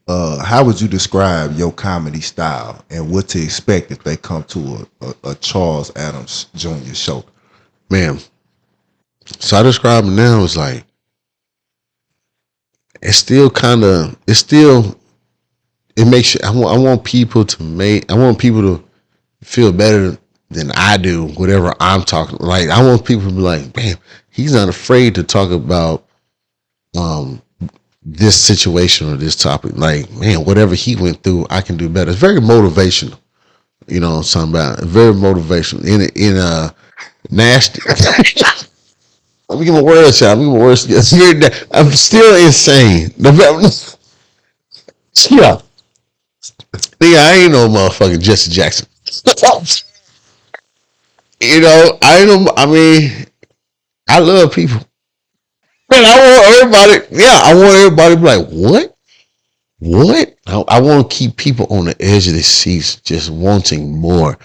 How would you describe your comedy style and what to expect if they come to a Charles Adams Jr. show? Man, so I describe it now as like, it makes you, I want people to feel better than I do, whatever I'm talking. Like, I want people to be like, man, he's not afraid to talk about this situation or this topic. Like, man, whatever he went through, I can do better. It's very motivational. You know what I'm talking about? Very motivational. In a nasty. Let me give my words out. I'm still insane. Yeah. Nigga, I ain't no motherfucking Jesse Jackson. I love people. Man, I want everybody to be like, what? What? I want to keep people on the edge of their seats just wanting more.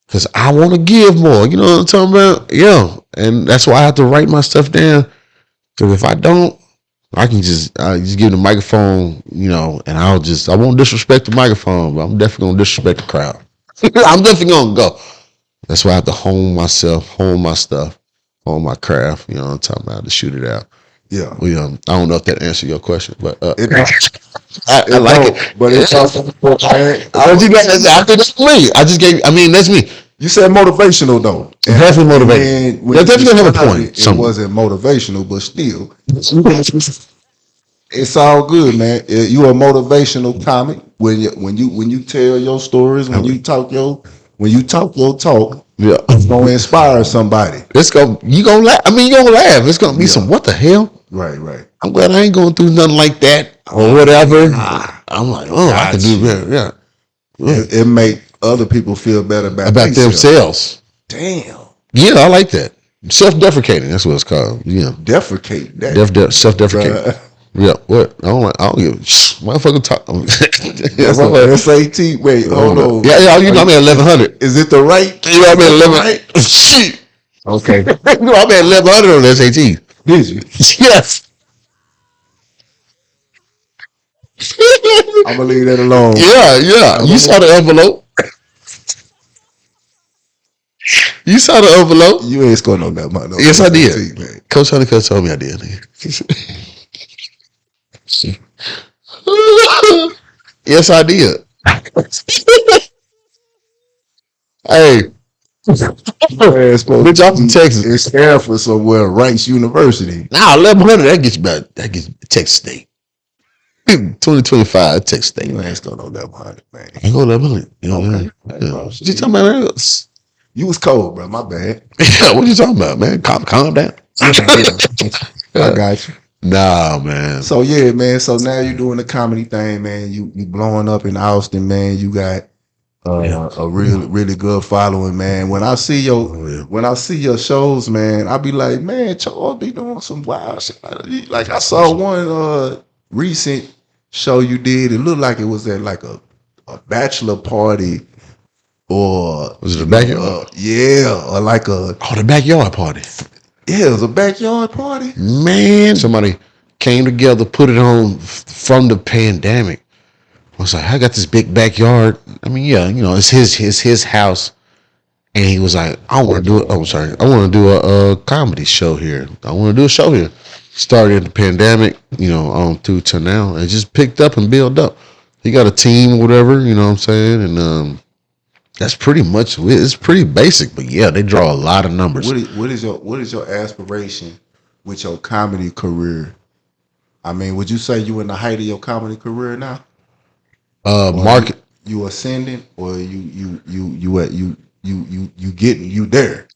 Because I want to give more. You know what I'm talking about? Yeah. And that's why I have to write my stuff down. Because if I don't, I just give the microphone, and I won't disrespect the microphone, but I'm definitely going to disrespect the crowd. I'm definitely going to go. That's why I have to hone myself, hone my stuff, hone my craft, you know what I'm talking about, to shoot it out. Yeah. I don't know if that answered your question, but I like it. But it's also that's me. That's me. You said motivational though. Definitely motivational. That definitely have a point. It wasn't motivational, but still, it's all good, man. You a motivational comic when you tell your stories, when you talk your talk. Yeah, it's gonna inspire somebody. You gonna laugh. You gonna laugh. It's gonna be some what the hell. Right. I'm glad I ain't going through nothing like that or whatever. I'm like, I can do that. Yeah. It make other people feel better about themselves. Damn. Yeah, I like that. Self-deprecating. That's what it's called. Yeah. Defecate. That. Self-deprecating. Yeah. What? I don't give. Motherfucker talk. That's SAT. Wait, hold on. Yeah. I'm at 1100. Is it the right? I'm at 1100. Shit. Okay. I'm at 1100 on the SAT. Did you? Yes. I'm gonna leave that alone. Yeah. You saw the envelope. You saw the envelope. You ain't scoring on that money. Yes, I did. Man. Coach Honeycutt told me I did. Yes, I did. Hey. Bitch, I'm from Texas. It's Stanford somewhere, Rice University. Nah, 1100. That gets Texas State. 2025 Texas State. You ain't scoring on that money, man. I go 1100. You know what I mean? What you talking about? You was cold, bro. My bad. What you talking about, man? Calm down. I got you. Nah, man. So yeah, man. So now you're doing the comedy thing, man. You blowing up in Austin, man. You got A really good following, man. When I see your shows, man, I be like, man, Charles be doing some wild shit. Like I saw one recent show you did. It looked like it was at like a bachelor party, or Was it a backyard? or like The backyard party. it was a backyard party. Man, somebody came together, put it on from the pandemic. I was like, I got this big backyard. I mean, yeah, it's his house. And he was like, I want to do it. I'm sorry. I want to do a comedy show here. I want to do a show here. Started in the pandemic, on through to now. And it just picked up and built up. He got a team or whatever, you know what I'm saying? And that's pretty much it. It's pretty basic, but yeah, they draw a lot of numbers. What is your aspiration with your comedy career? I mean, would you say you in the height of your comedy career now? Market. You ascending, or you getting you there?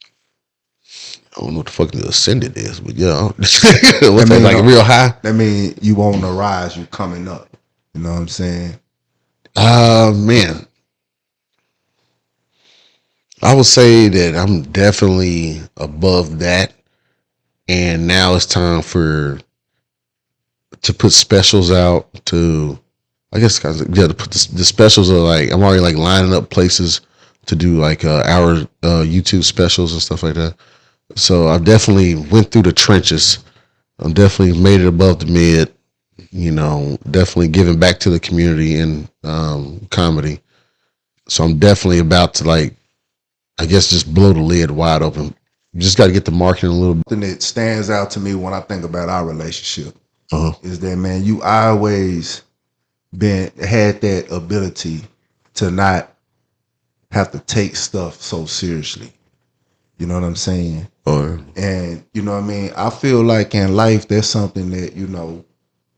I don't know what the fuck the ascendant is, but yeah. What's that, like real high? That mean you on the rise, you coming up. You know what I'm saying? Man. I would say that I'm definitely above that. And now it's time to put specials out to put the specials are like, I'm already like lining up places to do like our YouTube specials and stuff like that. So I've definitely went through the trenches. I'm definitely made it above the mid, definitely giving back to the community in comedy. So I'm definitely about to like, I guess, just blow the lid wide open. You just got to get the marketing a little bit. Something that stands out to me when I think about our relationship is that, man, you always had that ability to not have to take stuff so seriously. You know what I'm saying? And you know what I mean? I feel like in life that's something that,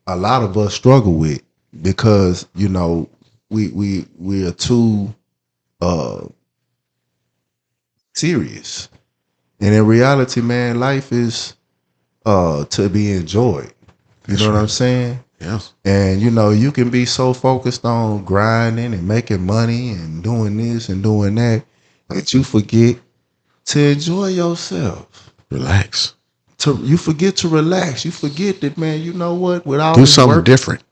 a lot of us struggle with, because, we are too serious. And in reality, man, life is to be enjoyed. You know what I'm saying? Yes. And you can be so focused on grinding and making money and doing this and doing that you forget to enjoy yourself. Relax. You forget to relax. You forget that, man, you know what? With all do this something work, different.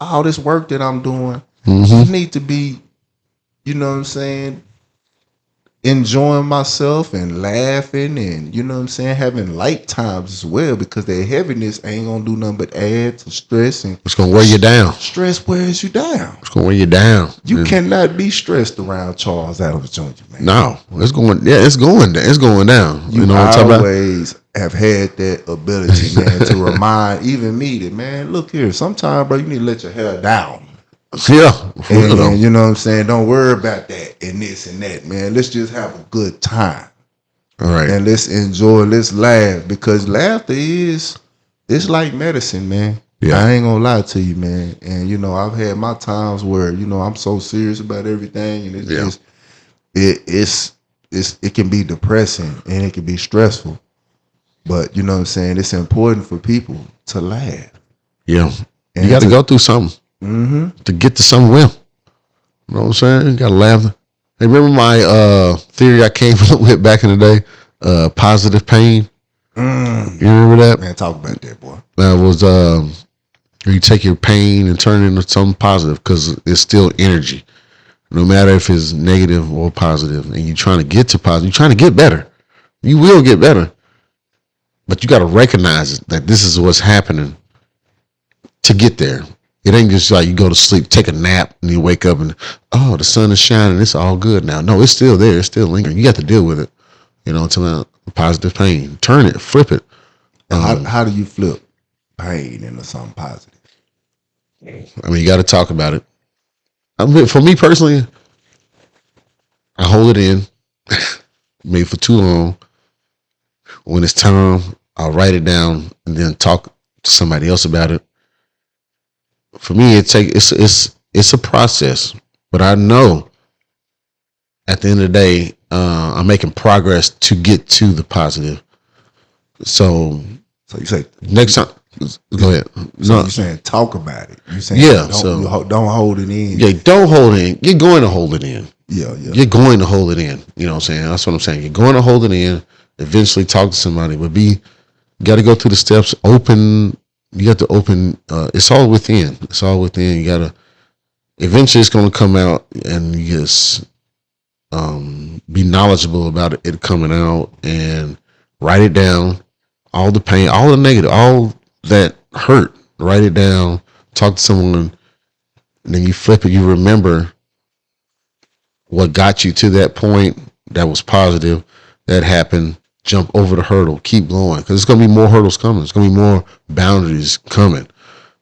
All this work that I'm doing, I need to be, you know what I'm saying, enjoying myself and laughing and, you know what I'm saying, having light times as well, because that heaviness ain't gonna do nothing but add to stress, and it's gonna wear you down. Stress wears you down. It's gonna wear you down. You cannot be stressed around Charles Adams Jr., man. No, it's going down. You know what I'm talking about? Always have had that ability, man, to remind even me that, man, look here, sometimes, bro, you need to let your hair down. Yeah. And you know what I'm saying? Don't worry about that and this and that, man. Let's just have a good time. All right. And let's enjoy, let's laugh, because laughter it's like medicine, man. Yeah. I ain't gonna lie to you, man. And I've had my times where, I'm so serious about everything, and it's just it can be depressing and it can be stressful. But you know what I'm saying? It's important for people to laugh. Yeah. And you got to go through something. To get to something real. You know what I'm saying? You gotta laugh. Hey, remember my theory I came up with back in the day? Positive pain. You remember that? Man, talk about that, boy. That was you take your pain and turn it into something positive, because it's still energy. No matter if it's negative or positive. And you're trying to get to positive. You're trying to get better. You will get better. But you gotta recognize it, that this is what's happening to get there. It ain't just like you go to sleep, take a nap, and you wake up and, the sun is shining, it's all good now. No, it's still there. It's still lingering. You got to deal with it, until positive pain. Turn it, flip it. How do you flip pain into something positive? I mean, you got to talk about it. For me personally, I hold it in, maybe for too long. When it's time, I'll write it down and then talk to somebody else about it. For me, it's a process, but I know at the end of the day, I'm making progress to get to the positive. So you say next time, go ahead. So you're saying talk about it. You're saying don't hold it in. Yeah, don't hold it in. You're going to hold it in. Yeah, yeah. You're going to hold it in. You know what I'm saying? That's what I'm saying. You're going to hold it in. Eventually, talk to somebody, but you got to go through the steps. Open. You got to open. It's all within. It's all within. You got to. Eventually, it's going to come out, and you just be knowledgeable about it coming out, and write it down. All the pain, all the negative, all that hurt. Write it down. Talk to someone, and then you flip it. You remember what got you to that point that was positive, that happened. Jump over the hurdle, keep going, because it's gonna be more hurdles coming. It's gonna be more boundaries coming.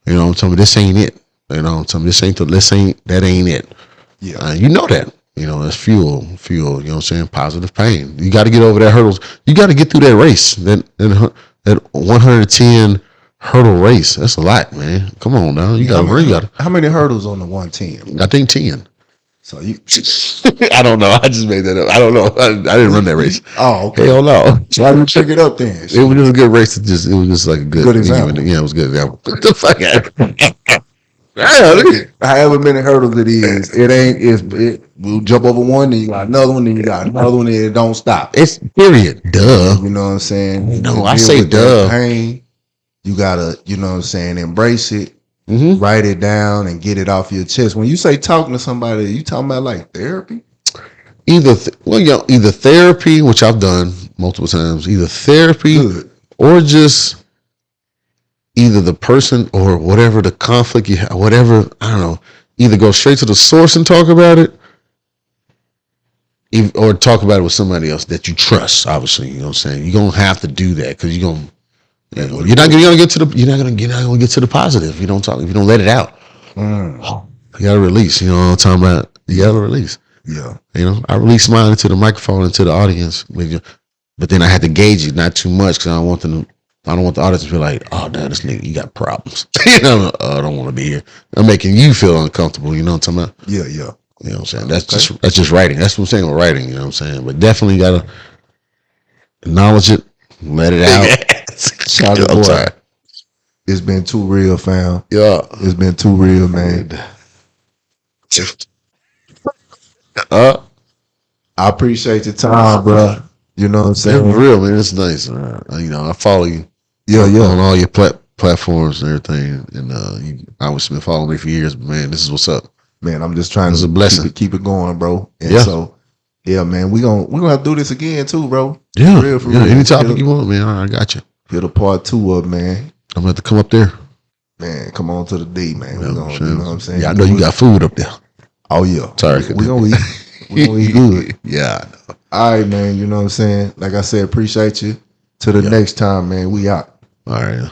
You know what I'm telling me? This ain't it. You know what I'm telling me? That ain't it. Yeah. You know that. You know, that's fuel, you know what I'm saying? Positive pain. You got to get over that hurdles. You got to get through that race, that 110 hurdle race. That's a lot, man. Come on now. You got to worry. How many hurdles on the 110? I think 10. So you, I don't know. I just made that up. I don't know. I didn't run that race. oh, okay. Hell no. So why did you pick it up then? It was just a good race. It was just like a Good example. Yeah, it was a good example. What the fuck? However many hurdles it is, we'll jump over one, then you got another one, then you got another one, and it don't stop. It's period. Duh. You know what I'm saying? No, To I deal say with that duh. pain, you gotta, you know what I'm saying, embrace it, Mm-hmm. write it down, and get it off your chest. When you say talking to somebody, you talking about like therapy? Either therapy, which I've done multiple times, either therapy Good. or just either the person or whatever the conflict you have, whatever, I don't know, either go straight to the source and talk about it, or talk about it with somebody else that you trust. Obviously, you know what I'm saying. You're gonna have to do that because you're gonna get to the positive. You don't talk if you don't let it out. You gotta release. You know what I'm talking about. You gotta release. Yeah. You know, I release mine into the microphone, into the audience, but then I had to gauge it, not too much, because I don't want the audience to feel like, oh, damn, this nigga, you got problems. You know, I don't want to be here. I'm making you feel uncomfortable. You know what I'm talking about? Yeah, yeah. You know what I'm saying? That's just writing. That's what I'm saying with writing. You know what I'm saying? But definitely gotta acknowledge it, let it out. Solid I'm boy. sorry. It's been too real, fam. Yeah. It's been too real, man. I appreciate your time, bro. You know what I'm It's saying? real, man. It's nice. You know, I follow you. Yeah, yeah. On all your platforms and everything, and you obviously been following me for years. But man, this is what's up. Man, I'm just trying It's to a blessing. keep it going, bro. And Yeah. so, yeah, man, we gonna have to do this again too, bro. Yeah, For real, for yeah. real. Any topic you want, man, I got you. Hit a part 2 of, man. I'm gonna have to come up there. Man, come on to the D, man. Yeah, We gonna, you know what I'm saying? Yeah, I know you got food up there. Oh yeah. Sorry. We gonna eat. We gonna eat good. Yeah, I know. All right, man. You know what I'm saying? Like I said, appreciate you. Till the next time, man. We out. All right.